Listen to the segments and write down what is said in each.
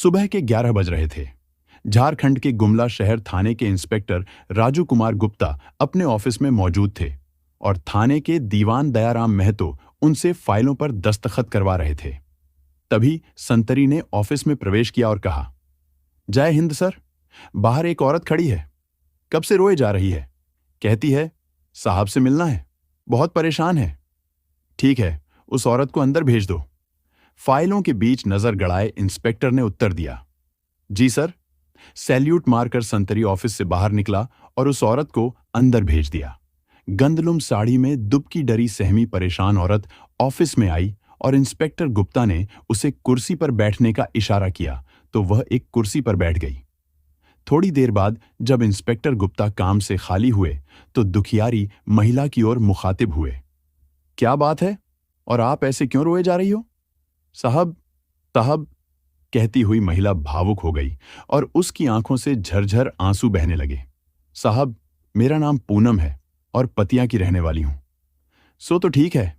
सुबह के 11 बज रहे थे। झारखंड के गुमला शहर थाने के इंस्पेक्टर राजू कुमार गुप्ता अपने ऑफिस में मौजूद थे और थाने के दीवान दयाराम महतो उनसे फाइलों पर दस्तखत करवा रहे थे। तभी संतरी ने ऑफिस में प्रवेश किया और कहा, जय हिंद सर। बाहर एक औरत खड़ी है, कब से रोए जा रही है। कहती है साहब से मिलना है, बहुत परेशान है। ठीक है, उस औरत को अंदर भेज दो। फाइलों के बीच नजर गड़ाए इंस्पेक्टर ने उत्तर दिया, जी सर। सैल्यूट मारकर संतरी ऑफिस से बाहर निकला और उस औरत को अंदर भेज दिया। गंदलुम साड़ी में दुबकी डरी सहमी परेशान औरत ऑफिस में आई और इंस्पेक्टर गुप्ता ने उसे कुर्सी पर बैठने का इशारा किया तो वह एक कुर्सी पर बैठ गई। थोड़ी देर बाद जब इंस्पेक्टर गुप्ता काम से खाली हुए तो दुखियारी महिला की ओर मुखातिब हुए, क्या बात है और आप ऐसे क्यों रोए जा रही हो। साहब कहती हुई महिला भावुक हो गई और उसकी आंखों से झरझर आंसू बहने लगे। साहब, मेरा नाम पूनम है और पतिया की रहने वाली हूं। सो तो ठीक है,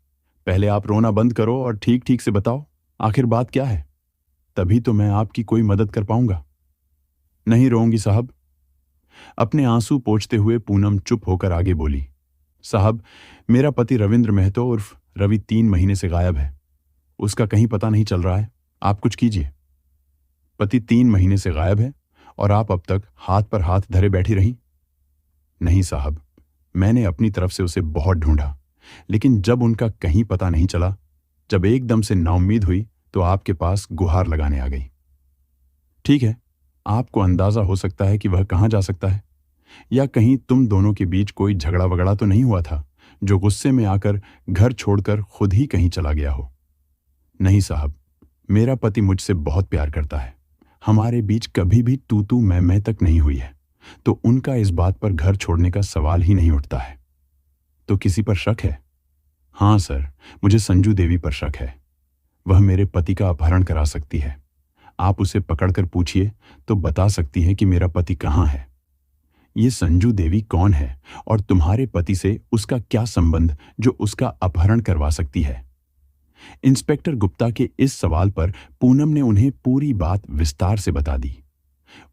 पहले आप रोना बंद करो और ठीक ठीक से बताओ आखिर बात क्या है, तभी तो मैं आपकी कोई मदद कर पाऊंगा। नहीं रोऊंगी साहब। अपने आंसू पोंछते हुए पूनम चुप होकर आगे बोली, साहब, मेरा पति रविंद्र महतो उर्फ रवि 3 महीने से गायब है। उसका कहीं पता नहीं चल रहा है, आप कुछ कीजिए। पति 3 महीने से गायब है और आप अब तक हाथ पर हाथ धरे बैठी रहीं। नहीं साहब, मैंने अपनी तरफ से उसे बहुत ढूंढा, लेकिन जब उनका कहीं पता नहीं चला, जब एकदम से नाउम्मीद हुई तो आपके पास गुहार लगाने आ गई। ठीक है, आपको अंदाजा हो सकता है कि वह कहां जा सकता है, या कहीं तुम दोनों के बीच कोई झगड़ा वगड़ा तो नहीं हुआ था जो गुस्से में आकर घर छोड़कर खुद ही कहीं चला गया हो। नहीं साहब, मेरा पति मुझसे बहुत प्यार करता है, हमारे बीच कभी भी तू तू मैं तक नहीं हुई है, तो उनका इस बात पर घर छोड़ने का सवाल ही नहीं उठता है। तो किसी पर शक है? हाँ सर, मुझे संजू देवी पर शक है। वह मेरे पति का अपहरण करा सकती है। आप उसे पकड़कर पूछिए तो बता सकती है कि मेरा पति कहाँ है। ये संजू देवी कौन है और तुम्हारे पति से उसका क्या संबंध जो उसका अपहरण करवा सकती है। इंस्पेक्टर गुप्ता के इस सवाल पर पूनम ने उन्हें पूरी बात विस्तार से बता दी।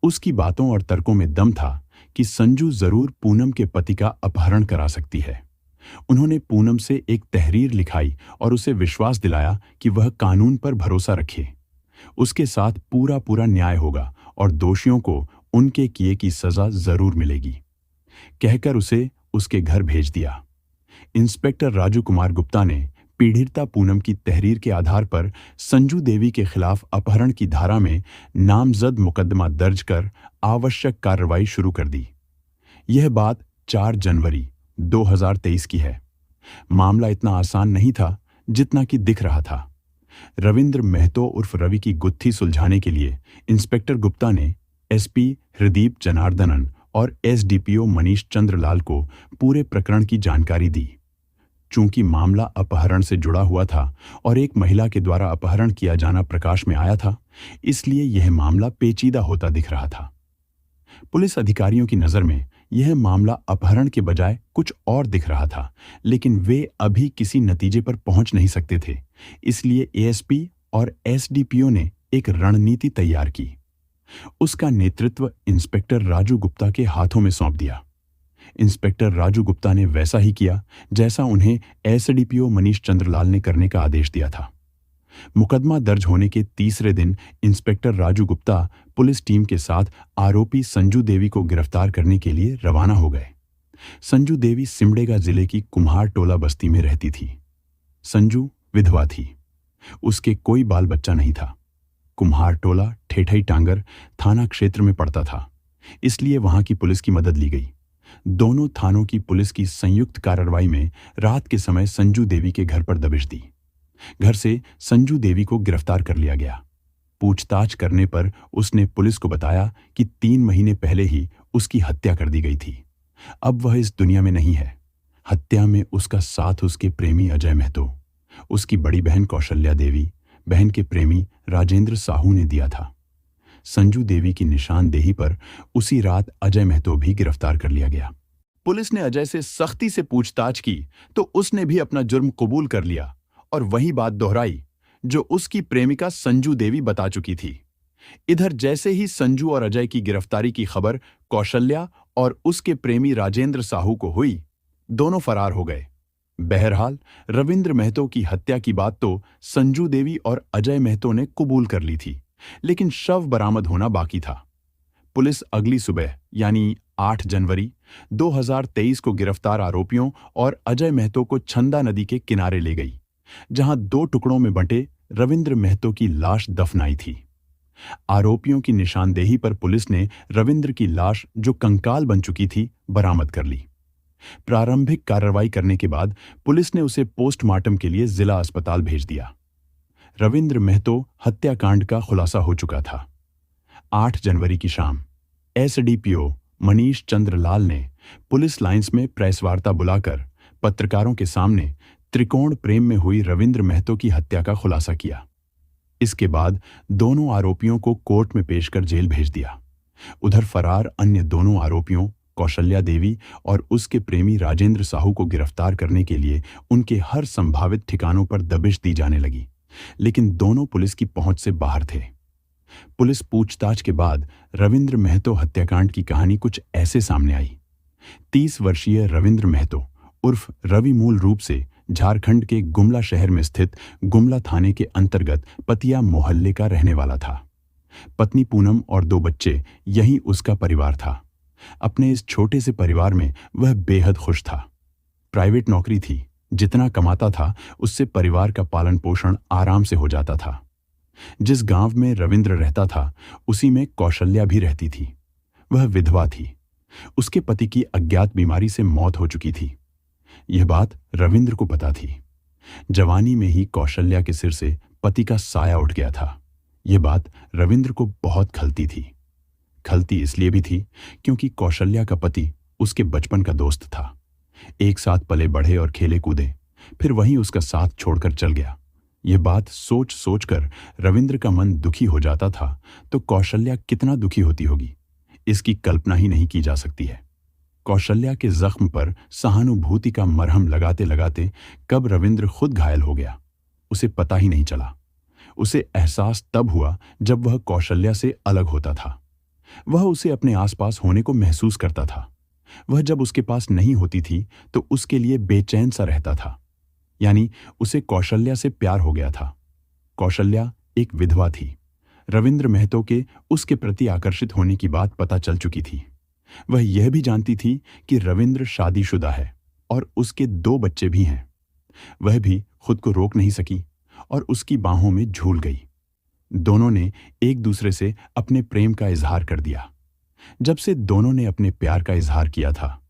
उसकी बातों और तर्कों में दम था कि संजू जरूर पूनम के पति का अपहरण करा सकती है। उन्होंने पूनम से एक तहरीर लिखाई और उसे विश्वास दिलाया कि वह कानून पर भरोसा रखे, उसके साथ पूरा पूरा न्याय होगा और दोषियों को उनके किए की सजा जरूर मिलेगी। कहकर उसे उसके घर भेज दिया। इंस्पेक्टर राजू कुमार गुप्ता ने पीड़िता पूनम की तहरीर के आधार पर संजू देवी के खिलाफ अपहरण की धारा में नामजद मुकदमा दर्ज कर आवश्यक कार्रवाई शुरू कर दी। यह बात 4 जनवरी 2023 की है। मामला इतना आसान नहीं था जितना कि दिख रहा था। रविंद्र महतो उर्फ रवि की गुत्थी सुलझाने के लिए इंस्पेक्टर गुप्ता ने एसपी हरदीप जनार्दनन और एसडीपीओ मनीष चंद्रलाल को पूरे प्रकरण की जानकारी दी। चूंकि मामला अपहरण से जुड़ा हुआ था और एक महिला के द्वारा अपहरण किया जाना प्रकाश में आया था, इसलिए यह मामला पेचीदा होता दिख रहा था। पुलिस अधिकारियों की नजर में यह मामला अपहरण के बजाय कुछ और दिख रहा था, लेकिन वे अभी किसी नतीजे पर पहुंच नहीं सकते थे। इसलिए एएसपी और एसडीपीओ ने एक रणनीति तैयार की। उसका नेतृत्व इंस्पेक्टर राजू गुप्ता के हाथों में सौंप दिया। इंस्पेक्टर राजू गुप्ता ने वैसा ही किया जैसा उन्हें एसडीपीओ मनीष चंद्रलाल ने करने का आदेश दिया था। मुकदमा दर्ज होने के तीसरे दिन inspector Raju Gupta police team के साथ आरोपी संजू देवी को गिरफ्तार करने के लिए रवाना हो गए। संजू देवी सिमडेगा जिले की कुम्हार टोला बस्ती में रहती थी। संजू विधवा थी, उसके कोई बाल बच्चा नहीं था। कुम्हार टोला ठेठई टांगर थाना क्षेत्र में पड़ता था, इसलिए वहां की पुलिस की मदद ली गई। दोनों थानों की पुलिस की संयुक्त कार्रवाई में रात के समय संजू देवी के घर पर दबिश दी। घर से संजू देवी को गिरफ्तार कर लिया गया। पूछताछ करने पर उसने पुलिस को बताया कि 3 महीने पहले ही उसकी हत्या कर दी गई थी। अब वह इस दुनिया में नहीं है। हत्या में उसका साथ उसके प्रेमी अजय महतो, उसकी बड़ी बहन कौशल्या देवी, बहन के प्रेमी राजेंद्र साहू ने दिया था। संजू देवी की निशानदेही पर उसी रात अजय महतो भी गिरफ्तार कर लिया गया। पुलिस ने अजय से सख्ती से पूछताछ की तो उसने भी अपना जुर्म कबूल कर लिया और वही बात दोहराई जो उसकी प्रेमिका संजू देवी बता चुकी थी। इधर जैसे ही संजू और अजय की गिरफ्तारी की खबर कौशल्या और उसके प्रेमी राजेंद्र साहू को हुई, दोनों फरार हो गए। बहरहाल रविंद्र महतो की हत्या की बात तो संजू देवी और अजय महतो ने कबूल कर ली थी, लेकिन शव बरामद होना बाकी था। पुलिस अगली सुबह यानी 8 जनवरी 2023 को गिरफ्तार आरोपियों और अजय महतो को छंदा नदी के किनारे ले गई, जहां 2 टुकड़ों में बंटे रविंद्र महतो की लाश दफनाई थी। आरोपियों की निशानदेही पर पुलिस ने रविंद्र की लाश, जो कंकाल बन चुकी थी, बरामद कर ली। प्रारंभिक कार्रवाई करने के बाद पुलिस ने उसे पोस्टमार्टम के लिए जिला अस्पताल भेज दिया। रविंद्र महतो हत्याकांड का खुलासा हो चुका था। 8 जनवरी की शाम एसडीपीओ मनीष चंद्र लाल ने पुलिस लाइंस में प्रेस वार्ता बुलाकर पत्रकारों के सामने त्रिकोण प्रेम में हुई रविंद्र महतो की हत्या का खुलासा किया। इसके बाद दोनों आरोपियों को कोर्ट में पेश कर जेल भेज दिया। उधर फरार अन्य दोनों आरोपियों कौशल्या देवी और उसके प्रेमी राजेंद्र साहू को गिरफ्तार करने के लिए उनके हर संभावित ठिकानों पर दबिश दी जाने लगी, लेकिन दोनों पुलिस की पहुंच से बाहर थे। पुलिस पूछताछ के बाद रविंद्र महतो हत्याकांड की कहानी कुछ ऐसे सामने आई। 30 वर्षीय रविंद्र महतो उर्फ रवि मूल रूप से झारखंड के गुमला शहर में स्थित गुमला थाने के अंतर्गत पतिया मोहल्ले का रहने वाला था। पत्नी पूनम और 2 बच्चे, यही उसका परिवार था। अपने इस छोटे से परिवार में वह बेहद खुश था। प्राइवेट नौकरी थी, जितना कमाता था उससे परिवार का पालन पोषण आराम से हो जाता था। जिस गांव में रविंद्र रहता था उसी में कौशल्या भी रहती थी। वह विधवा थी। उसके पति की अज्ञात बीमारी से मौत हो चुकी थी। यह बात रविंद्र को पता थी। जवानी में ही कौशल्या के सिर से पति का साया उठ गया था। यह बात रविंद्र को बहुत खलती थी। खलती इसलिए भी थी क्योंकि कौशल्या का पति उसके बचपन का दोस्त था। एक साथ पले बढ़े और खेले कूदे, फिर वहीं उसका साथ छोड़कर चल गया। यह बात सोच सोचकर रविंद्र का मन दुखी हो जाता था, तो कौशल्या कितना दुखी होती होगी, इसकी कल्पना ही नहीं की जा सकती है। कौशल्या के जख्म पर सहानुभूति का मरहम लगाते लगाते कब रविंद्र खुद घायल हो गया, उसे पता ही नहीं चला। उसे एहसास तब हुआ जब वह कौशल्या से अलग होता था। वह उसे अपने आसपास होने को महसूस करता था। वह जब उसके पास नहीं होती थी तो उसके लिए बेचैन सा रहता था। यानी उसे कौशल्या से प्यार हो गया था। कौशल्या एक विधवा थी। रविंद्र महतो के उसके प्रति आकर्षित होने की बात पता चल चुकी थी। वह यह भी जानती थी कि रविंद्र शादीशुदा है और उसके 2 बच्चे भी हैं। वह भी खुद को रोक नहीं सकी और उसकी बाहों में झूल गई। दोनों ने एक दूसरे से अपने प्रेम का इजहार कर दिया। जब से दोनों ने अपने प्यार का इजहार किया था,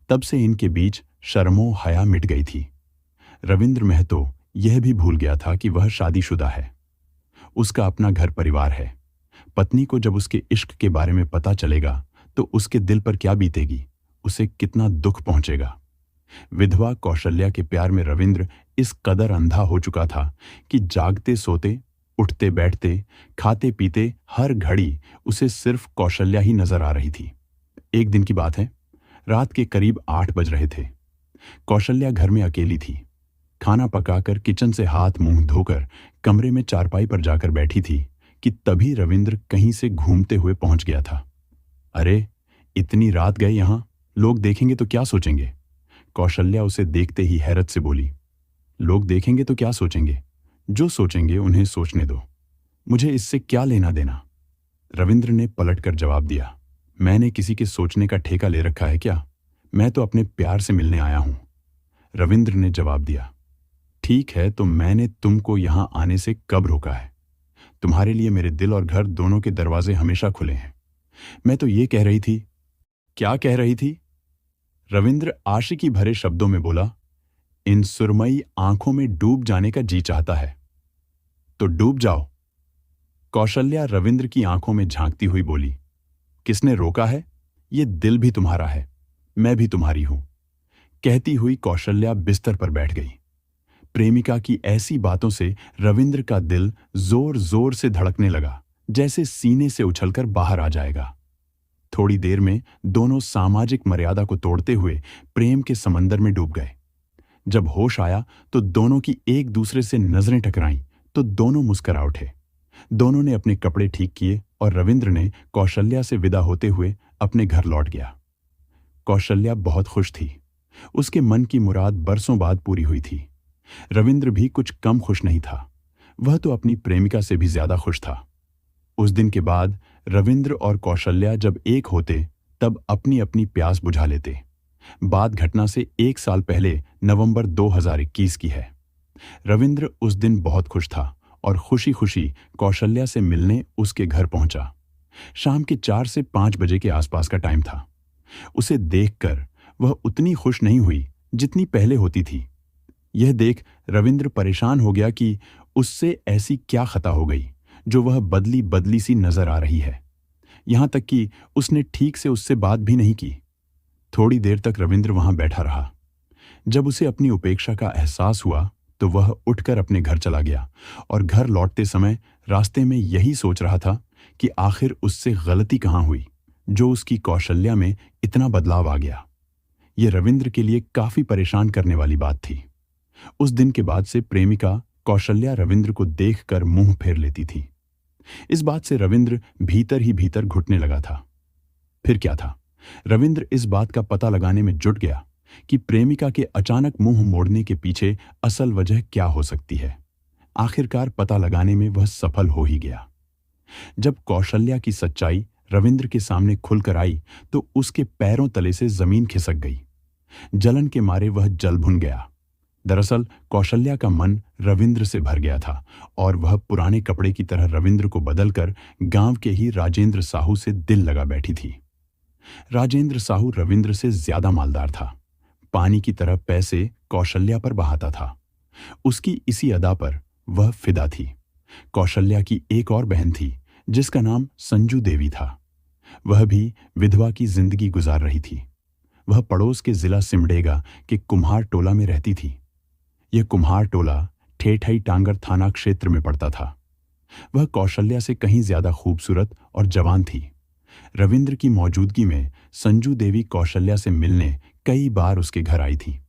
तब से इनके बीच शर्मो हया मिट गई थी। रविंद्र महतो यह भी भूल गया था कि वह शादीशुदा है। उसका अपना घर परिवार है। पत्नी को जब उसके इश्क के बारे में पता चलेगा तो उसके दिल पर क्या बीतेगी, उसे कितना दुख पहुंचेगा। विधवा कौशल्या के प्यार में रविंद्र इस कदर अंधा हो चुका था कि जागते सोते, उठते बैठते, खाते पीते हर घड़ी उसे सिर्फ कौशल्या ही नजर आ रही थी। एक दिन की बात है, रात के करीब 8 बज रहे थे। कौशल्या घर में अकेली थी। खाना पकाकर किचन से हाथ मुंह धोकर कमरे में चारपाई पर जाकर बैठी थी कि तभी रविंद्र कहीं से घूमते हुए पहुंच गया था। अरे, इतनी रात गए यहां, लोग देखेंगे तो क्या सोचेंगे? कौशल्या उसे देखते ही हैरत से बोली। लोग देखेंगे तो क्या सोचेंगे? जो सोचेंगे उन्हें सोचने दो, मुझे इससे क्या लेना देना? रविंद्र ने पलटकर जवाब दिया। मैंने किसी के सोचने का ठेका ले रखा है क्या? मैं तो अपने प्यार से मिलने आया हूं। रविंद्र ने जवाब दिया। ठीक है, तो मैंने तुमको यहां आने से कब रोका है? तुम्हारे लिए मेरे दिल और घर दोनों के दरवाजे हमेशा खुले हैं। मैं तो ये कह रही थी। क्या कह रही थी? रविंद्र आशिकी भरे शब्दों में बोला। इन सुरमई आंखों में डूब जाने का जी चाहता है तो डूब जाओ। कौशल्या रविंद्र की आंखों में झांकती हुई बोली। किसने रोका है? ये दिल भी तुम्हारा है, मैं भी तुम्हारी हूं। कहती हुई कौशल्या बिस्तर पर बैठ गई। प्रेमिका की ऐसी बातों से रविंद्र का दिल जोर जोर से धड़कने लगा, जैसे सीने से उछलकर बाहर आ जाएगा। थोड़ी देर में दोनों सामाजिक मर्यादा को तोड़ते हुए प्रेम के समंदर में डूब गए। जब होश आया तो दोनों की एक दूसरे से नजरें टकराईं तो दोनों मुस्कुरा उठे। दोनों ने अपने कपड़े ठीक किए और रविंद्र ने कौशल्या से विदा होते हुए अपने घर लौट गया। कौशल्या बहुत खुश थी। उसके मन की मुराद बरसों बाद पूरी हुई थी। रविंद्र भी कुछ कम खुश नहीं था। वह तो अपनी प्रेमिका से भी ज्यादा खुश था। उस दिन के बाद रविंद्र और कौशल्या जब एक होते तब अपनी अपनी प्यास बुझा लेते। बात घटना से 1 साल पहले नवंबर 2021 की है। रविंद्र उस दिन बहुत खुश था और खुशी खुशी कौशल्या से मिलने उसके घर पहुंचा। शाम के 4 से 5 बजे के आसपास का टाइम था। उसे देखकर वह उतनी खुश नहीं हुई जितनी पहले होती थी। यह देख रविंद्र परेशान हो गया कि उससे ऐसी क्या खता हो गई जो वह बदली बदली सी नजर आ रही है। यहां तक कि उसने ठीक से उससे बात भी नहीं की। थोड़ी देर तक रविंद्र वहां बैठा रहा। जब उसे अपनी उपेक्षा का एहसास हुआ तो वह उठकर अपने घर चला गया और घर लौटते समय रास्ते में यही सोच रहा था कि आखिर उससे गलती कहां हुई जो उसकी कौशल्या में इतना बदलाव आ गया। यह रविंद्र के लिए काफी परेशान करने वाली बात थी। उस दिन के बाद से प्रेमिका कौशल्या रविंद्र को देखकर मुंह फेर लेती थी। इस बात से रविंद्र भीतर ही भीतर घुटने लगा था। फिर क्या था? रविंद्र इस बात का पता लगाने में जुट गया कि प्रेमिका के अचानक मुंह मोड़ने के पीछे असल वजह क्या हो सकती है। आखिरकार पता लगाने में वह सफल हो ही गया। जब कौशल्या की सच्चाई रविंद्र के सामने खुलकर आई तो उसके पैरों तले से जमीन खिसक गई। जलन के मारे वह जल भुन गया। दरअसल कौशल्या का मन रविंद्र से भर गया था और वह पुराने कपड़े की तरह रविंद्र को बदलकर गांव के ही राजेंद्र साहू से दिल लगा बैठी थी। राजेंद्र साहू रविंद्र से ज्यादा मालदार था। पानी की तरह पैसे कौशल्या पर बहाता था। उसकी इसी अदा पर वह फिदा थी। कौशल्या की एक और बहन थी जिसका नाम संजू देवी था। वह भी विधवा की जिंदगी गुजार रही थी। वह पड़ोस के जिला सिमडेगा के कुम्हार टोला में रहती थी। यह कुम्हार टोला ठेठई टांगर थाना क्षेत्र में पड़ता था। वह कौशल्या से कहीं ज्यादा खूबसूरत और जवान थी। रविंद्र की मौजूदगी में संजू देवी कौशल्या से मिलने कई बार उसके घर आई थी।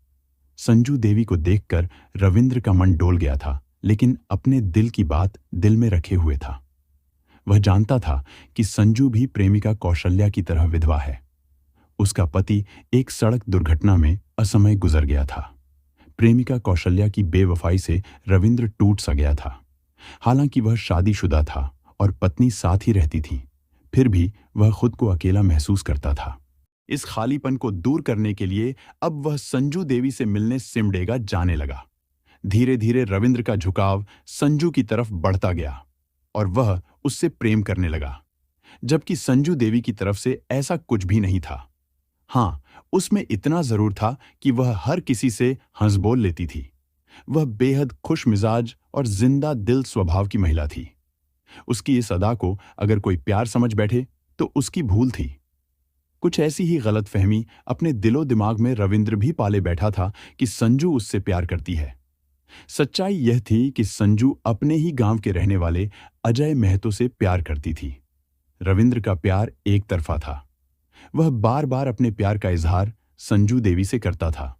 संजू देवी को देखकर रविंद्र का मन डोल गया था, लेकिन अपने दिल की बात दिल में रखे हुए था। वह जानता था कि संजू भी प्रेमिका कौशल्या की तरह विधवा है। उसका पति एक सड़क दुर्घटना में असमय गुजर गया था। प्रेमिका कौशल्या की बेवफाई से रविंद्र टूट सा गया था। हालांकि वह शादीशुदा था और पत्नी साथ ही रहती थी, फिर भी वह खुद को अकेला महसूस करता था। इस खालीपन को दूर करने के लिए अब वह संजू देवी से मिलने सिमडेगा जाने लगा। धीरे धीरे रविंद्र का झुकाव संजू की तरफ बढ़ता गया और वह उससे प्रेम करने लगा, जबकि संजू देवी की तरफ से ऐसा कुछ भी नहीं था। हाँ, उसमें इतना जरूर था कि वह हर किसी से हंस बोल लेती थी। वह बेहद खुश मिजाज और जिंदा दिल स्वभाव की महिला थी। उसकी इस अदा को अगर कोई प्यार समझ बैठे तो उसकी भूल थी। कुछ ऐसी ही गलतफहमी अपने दिलो दिमाग में रविंद्र भी पाले बैठा था कि संजू उससे प्यार करती है। सच्चाई यह थी कि संजू अपने ही गांव के रहने वाले अजय महतो से प्यार करती थी। रविंद्र का प्यार एक तरफा था। वह बार बार अपने प्यार का इजहार संजू देवी से करता था।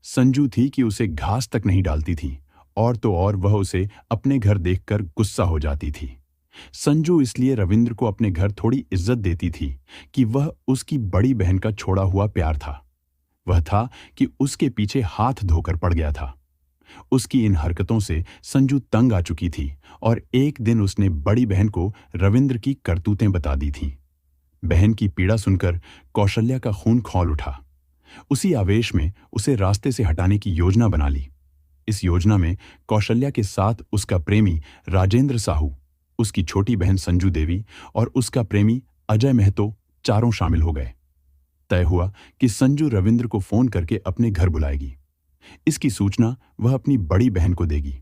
संजू थी कि उसे घास तक नहीं डालती थी और तो और वह उसे अपने घर देखकर गुस्सा हो जाती थी। संजू इसलिए रविंद्र को अपने घर थोड़ी इज्जत देती थी कि वह उसकी बड़ी बहन का छोड़ा हुआ प्यार था। वह था कि उसके पीछे हाथ धोकर पड़ गया था। उसकी इन हरकतों से संजू तंग आ चुकी थी और एक दिन उसने बड़ी बहन को रविंद्र की करतूतें बता दी थीं। बहन की पीड़ा सुनकर कौशल्या का खून खौल उठा। उसी आवेश में उसे रास्ते से हटाने की योजना बना ली। इस योजना में कौशल्या के साथ उसका प्रेमी राजेंद्र साहू, उसकी छोटी बहन संजू देवी और उसका प्रेमी अजय महतो चारों शामिल हो गए। तय हुआ कि संजू रविंद्र को फोन करके अपने घर बुलाएगी। इसकी सूचना वह अपनी बड़ी बहन को देगी।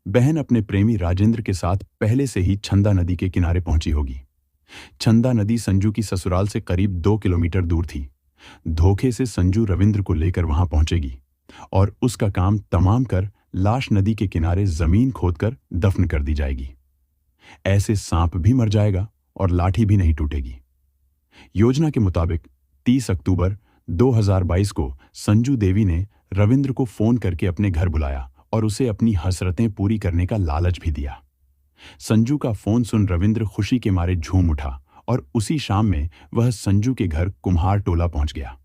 बहन अपने प्रेमी राजेंद्र के साथ पहले से ही छंदा नदी के किनारे पहुंची होगी। छंदा नदी संजू की ससुराल से करीब 2 किलोमीटर दूर थी। धोखे से संजू रविंद्र को लेकर वहां पहुंचेगी और उसका काम तमाम कर लाश नदी के किनारे जमीन खोदकर दफन कर दी जाएगी। ऐसे सांप भी मर जाएगा और लाठी भी नहीं टूटेगी। योजना के मुताबिक 30 अक्टूबर 2022 को संजू देवी ने रविंद्र को फोन करके अपने घर बुलाया और उसे अपनी हसरतें पूरी करने का लालच भी दिया। संजू का फोन सुन रविंद्र खुशी के मारे झूम उठा और उसी शाम में वह संजू के घर कुम्हार टोला पहुंच गया।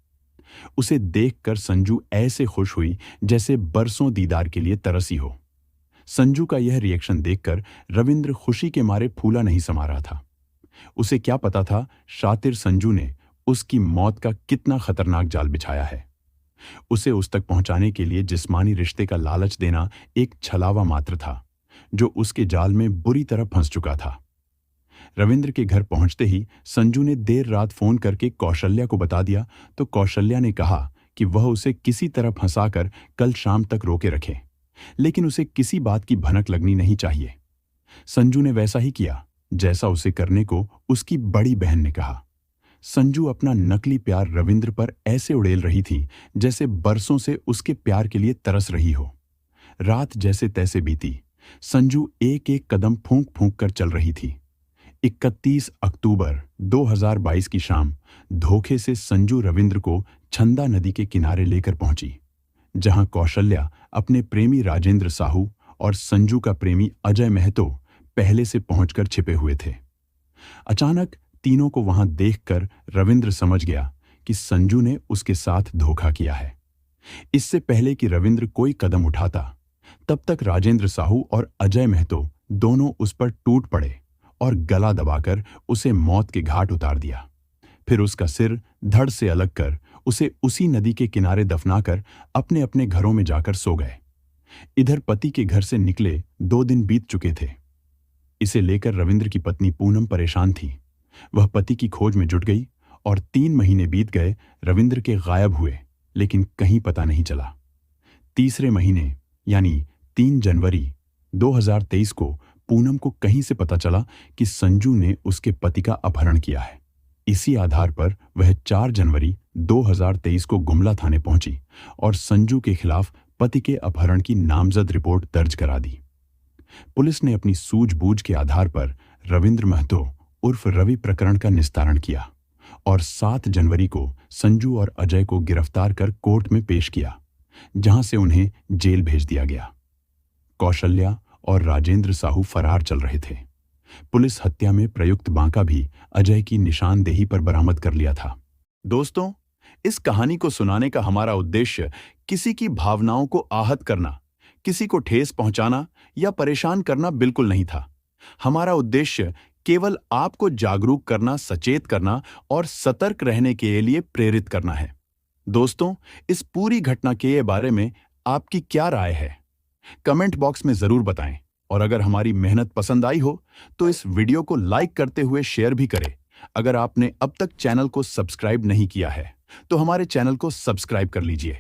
उसे देखकर संजू ऐसे खुश हुई जैसे बरसों दीदार के लिए तरसी हो। संजू का यह रिएक्शन देखकर रविंद्र खुशी के मारे फूला नहीं समा रहा था। उसे क्या पता था शातिर संजू ने उसकी मौत का कितना खतरनाक जाल बिछाया है। उसे उस तक पहुंचाने के लिए जिस्मानी रिश्ते का लालच देना एक छलावा मात्र था जो उसके जाल में बुरी तरह फंस चुका था। रविंद्र के घर पहुंचते ही संजू ने देर रात फोन करके कौशल्या को बता दिया तो कौशल्या ने कहा कि वह उसे किसी तरह फंसाकर कल शाम तक रोके रखे, लेकिन उसे किसी बात की भनक लगनी नहीं चाहिए। संजू ने वैसा ही किया जैसा उसे करने को उसकी बड़ी बहन ने कहा। संजू अपना नकली प्यार रविंद्र पर ऐसे उड़ेल रही थी जैसे बरसों से उसके प्यार के लिए तरस रही हो। रात जैसे तैसे बीती, संजू एक एक कदम फूंक फूंक कर चल रही थी। 31 अक्टूबर 2022 की शाम धोखे से संजू रविंद्र को छंदा नदी के किनारे लेकर पहुंची, जहां कौशल्या अपने प्रेमी राजेंद्र साहू और संजू का प्रेमी अजय महतो पहले से पहुंचकर छिपे हुए थे। अचानक तीनों को वहां देखकर रविंद्र समझ गया कि संजू ने उसके साथ धोखा किया है। इससे पहले कि रविंद्र कोई कदम उठाता, तब तक राजेंद्र साहू और अजय महतो दोनों उस पर टूट पड़े और गला दबाकर उसे मौत के घाट उतार दिया। फिर उसका सिर धड़ से अलग कर उसे उसी नदी के किनारे दफनाकर अपने अपने घरों में जाकर सो गए। इधर पति के घर से निकले 2 दिन बीत चुके थे। इसे लेकर रविंद्र की पत्नी पूनम परेशान थी। वह पति की खोज में जुट गई और 3 महीने बीत गए रविंद्र के गायब हुए, लेकिन कहीं पता नहीं चला। तीसरे महीने यानी 3 जनवरी 2023 को पूनम को कहीं से पता चला कि संजू ने उसके पति का अपहरण किया है। इसी आधार पर वह 4 जनवरी 2023 को गुमला थाने पहुंची और संजू के खिलाफ पति के अपहरण की नामजद रिपोर्ट दर्ज करा दी। पुलिस ने अपनी सूझबूझ के आधार पर रविंद्र महतो उर्फ रवि प्रकरण का निस्तारण किया और 7 जनवरी को संजू और अजय को गिरफ्तार कर कोर्ट में पेश किया, जहां से उन्हें जेल भेज दिया गया। कौशल्या और राजेंद्र साहू फरार चल रहे थे। पुलिस हत्या में प्रयुक्त बांका भी अजय की निशानदेही पर बरामद कर लिया था। दोस्तों, इस कहानी को सुनाने का हमारा उद्देश्य किसी की भावनाओं को आहत करना, किसी को ठेस पहुंचाना या परेशान करना बिल्कुल नहीं था। हमारा उद्देश्य केवल आपको जागरूक करना, सचेत करना और सतर्क रहने के लिए प्रेरित करना है। दोस्तों, इस पूरी घटना के बारे में आपकी क्या राय है? कमेंट बॉक्स में जरूर बताएं और अगर हमारी मेहनत पसंद आई हो तो इस वीडियो को लाइक करते हुए शेयर भी करें। अगर आपने अब तक चैनल को सब्सक्राइब नहीं किया है तो हमारे चैनल को सब्सक्राइब कर लीजिए।